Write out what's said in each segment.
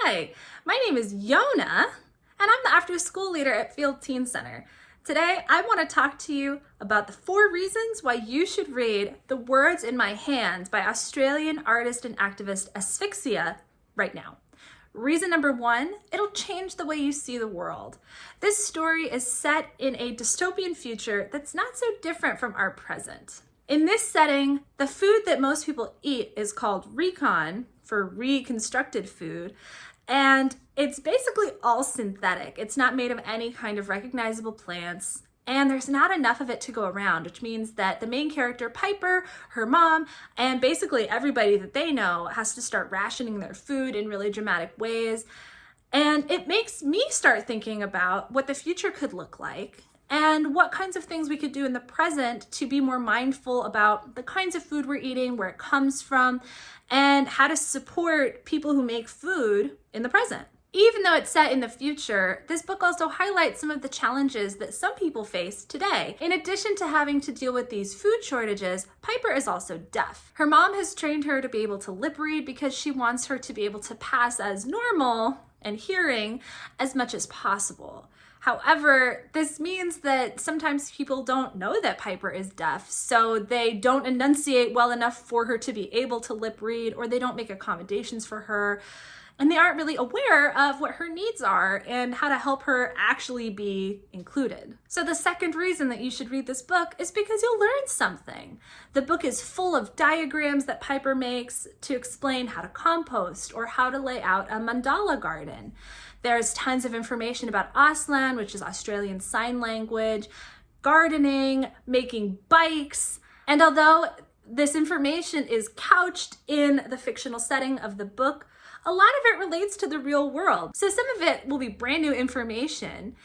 Hi, my name is Yona, and I'm the after school leader at Field Teen Center. Today, I want to talk to you about the 4 reasons why you should read The Words in My Hands by Australian artist and activist Asphyixia right now. Reason number 1, it'll change the way you see the world. This story is set in a dystopian future that's not so different from our present. In this setting, the food that most people eat is called recon, for reconstructed food, and it's basically all synthetic. It's not made of any kind of recognizable plants, and there's not enough of it to go around, which means that the main character, Piper, her mom, and basically everybody that they know has to start rationing their food in really dramatic ways. And it makes me start thinking about what the future could look like and what kinds of things we could do in the present to be more mindful about the kinds of food we're eating, where it comes from, and how to support people who make food in the present. Even though it's set in the future, this book also highlights some of the challenges that some people face today. In addition to having to deal with these food shortages, Piper is also deaf. Her mom has trained her to be able to lip read because she wants her to be able to pass as normal and hearing as much as possible. However, this means that sometimes people don't know that Piper is deaf, so they don't enunciate well enough for her to be able to lip read, or they don't make accommodations for her, and they aren't really aware of what her needs are and how to help her actually be included. So the second reason that you should read this book is because you'll learn something. The book is full of diagrams that Piper makes to explain how to compost or how to lay out a mandala garden. There's tons of information about Auslan, which is Australian Sign Language, gardening, making bikes, and although this information is couched in the fictional setting of the book, a lot of it relates to the real world. So some of it will be brand new information,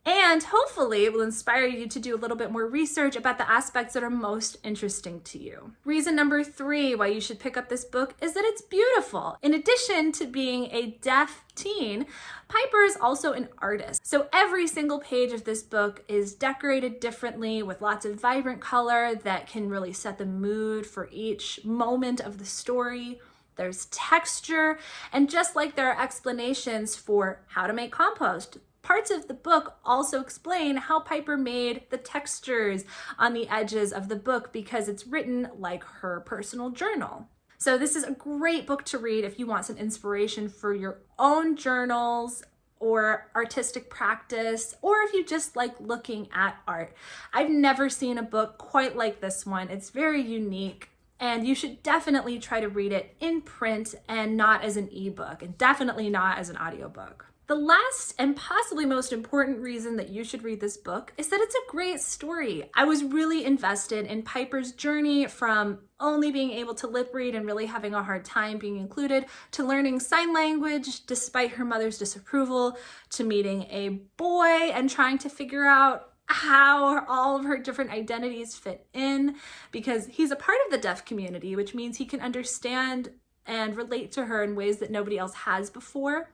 and hopefully it will inspire you to do a little bit more research about the aspects that are most interesting to you. Reason number 3 why you should pick up this book is that it's beautiful. In addition to being a deaf teen, Piper is also an artist. So every single page of this book is decorated differently with lots of vibrant color that can really set the mood for each moment of the story. There's texture, and just like there are explanations for how to make compost, parts of the book also explain how Piper made the textures on the edges of the book because it's written like her personal journal. So this is a great book to read if you want some inspiration for your own journals or artistic practice, or if you just like looking at art. I've never seen a book quite like this one. It's very unique, and you should definitely try to read it in print and not as an ebook, and definitely not as an audiobook. The last and possibly most important reason that you should read this book is that it's a great story. I was really invested in Piper's journey from only being able to lip read and really having a hard time being included, to learning sign language despite her mother's disapproval, to meeting a boy and trying to figure out how all of her different identities fit in, because he's a part of the deaf community, which means he can understand and relate to her in ways that nobody else has before.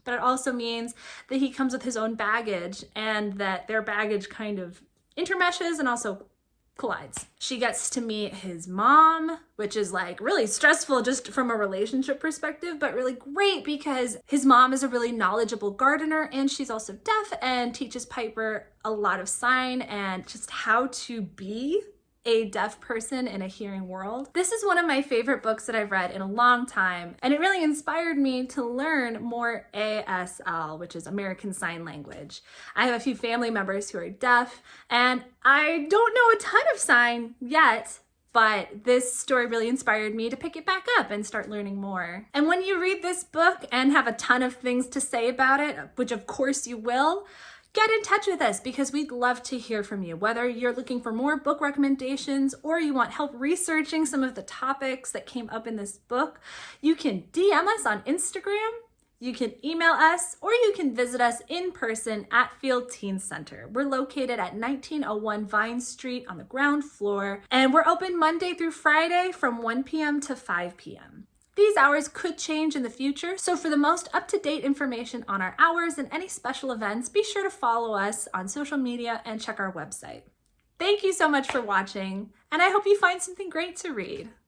But it also means that he comes with his own baggage, and that their baggage kind of intermeshes and also collides. She gets to meet his mom, which is like really stressful just from a relationship perspective, but really great because his mom is a really knowledgeable gardener, and she's also deaf and teaches Piper a lot of sign and just how to be a deaf person in a hearing world. This is one of my favorite books that I've read in a long time, and it really inspired me to learn more ASL, which is American Sign Language. I have a few family members who are deaf, and I don't know a ton of sign yet, but this story really inspired me to pick it back up and start learning more. And when you read this book and have a ton of things to say about it, which of course you will, get in touch with us because we'd love to hear from you. Whether you're looking for more book recommendations or you want help researching some of the topics that came up in this book, you can DM us on Instagram, you can email us, or you can visit us in person at Field Teen Center. We're located at 1901 Vine Street on the ground floor, and we're open Monday through Friday from 1 p.m. to 5 p.m. These hours could change in the future, so for the most up-to-date information on our hours and any special events, be sure to follow us on social media and check our website. Thank you so much for watching, and I hope you find something great to read.